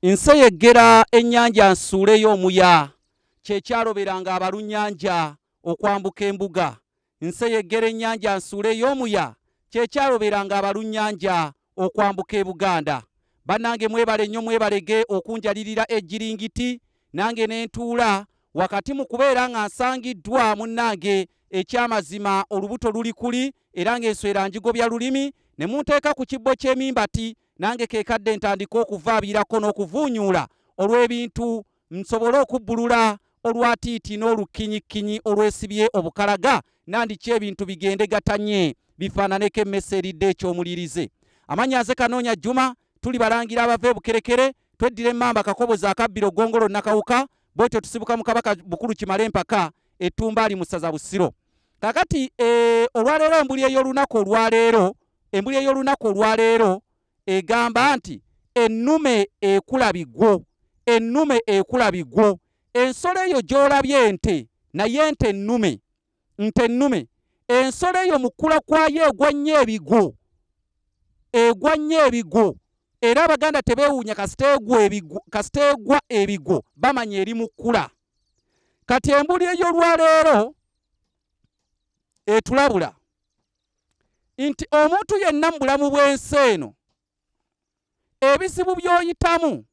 Nseyegera ennyanja nsuuleyo omuya, kyekyaloberanga abalunnyanja okwambuka embuga. Nseyegera ennyanja nsuuleyo omuya, kyekyaloberanga abalunnyanja okwambuka e Buganda. Bannange mwebale nnyo mwebalege okunjalirira ejjiringiti, nange ne ntuula wakati mu kubeera nga nsangiddwa munnange ekyamazima olubuto luli kuli era ng'enswera njigobya lulimi, ne munteeka ku kibbo ky'emimbati, nange keekadde ntandika okuvaabirako n'okuvuunyuula olw'ebintu nsobole okubbulula olwatiiti n'olukinyikinyi olwesibye obukalaga, nandiki ebintu bigende gatanye bifaananeko emmese eridde eky'omulirize. Amannya nze Kanoonya Juma, tuli balangira abava e Bukerekere, tweddira emmamba Kakobozi akabbiro Ggongolo Nakawuka, bwetyo tusibuka mu Kabaka Bukulu Kimale empaka Ettumbaali mu ssaza Busiro. Kakati olwaleero embuli ey'olunaku olwaleero egamba nti ennume ekula bigwo, ennume ekula bigwo. Ensolo eyo gy'olabye ente, naye nte ennume, ensolo eyo mu kkula kwayo egwa nnyo ebigo, era Abaganda tebeewuunya kasita egwa ebigo bamanya eri mu kkula. Kati embuli ey'olwaleero etulabula nti omuntu yenna mu bulamu bw'ensi eno ebizibu by'oyitamu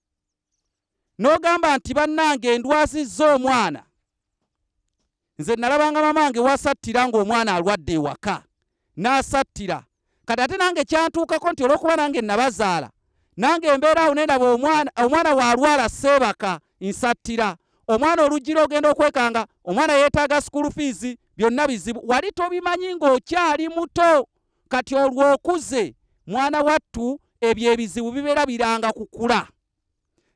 n'ogamba nti bannange ndwazizza omwana. Nze nalabanga mamange wasattira ng'omwana alwadde ewaka n'asattira. Kati ate nange kyantuukako nti olw'okuba nange nabazaala, nange embeeraawo ne ndaba omwana waalwala seebaka nsattira. Omwana oluggira ogenda okwekanga, omwana yeetaaga school fees, byonna bizibu. Wali tobimanyi ng'okyali muto, kati olw'okuze mwana wattu ebyo ebizibu bibeera biranga kukula.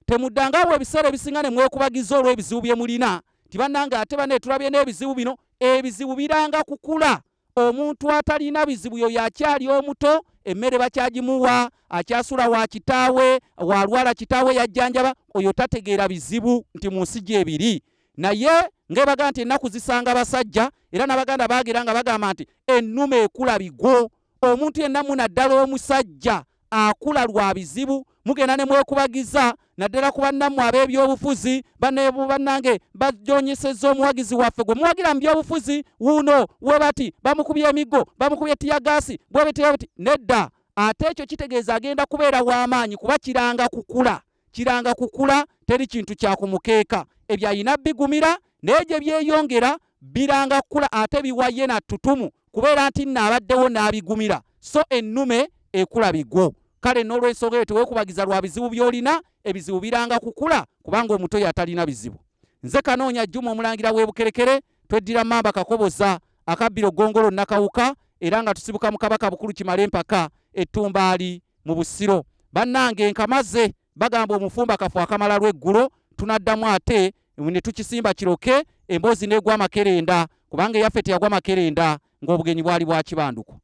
Temuddangawo ebiseera ebisinga ne mwekubagiza olw'ebizibu bye mulina nti bannange ate banne tulabye n'ebizibu bino. Ebizibu biranga kukula. Omuntu atalina bizibu yo yakyali omuto, emmere bakyagimuwa, akyasula wa kitaawe, walwala kitaawe yajjanjaba, oyo tategeera bizibu nti mu nsi gy'ebiri. Naye ng'ebaga nti ennaku zisanga basajja, era n'Abaganda baagera nga bagamba nti ennume ekula bigwo. Omuntu yenna munaddala omusajja akula lwa bizibu, mugenda ne mwekubagiza naddala ku bannammwe ab'ebyobufuzi, bannange bajoonyesezza omuwagizi waffe gwe muwagira mu byobufuzi wuuno we bati bamukubye emiggo, bamukubye tiyagaasi, bwebeti nedda. Ate ekyo kitegeeza agenda kubeera w'amaanyi kuba kiranga kukula, teri kintu kya kumukeeka. Ebyo ayina bigumira, naye gye byeyongera biranga kukula, ate biwaye na ttutumu kubeera nti nnaabaddewo n'abigumira. So ennume ekula bigwo. Kale n'olw'ensonga eyo teweekubagiza lwa bizibu by'olina, ebizibu biranga kukula kubanga omuto yatalina bizibu. Nze Kanoonya Juma omulangira w'e Bukerekere, tweddira mmamba Kakobozi akabbiro Ggongolo Nakawuka, era nga tusibuka mu Kabaka Bukulu Kimale empaka Ettumbaali mu Busiro. Bannange nkamaze, bagamba omufumba kafu akamala lw'eggulo, tunaddamu ate ne tukisimba kiroke, emboozi n'egwa makerenda kubanga eyaffe teyagwa makerenda ng'obugenyi bwali bwa kibanduko.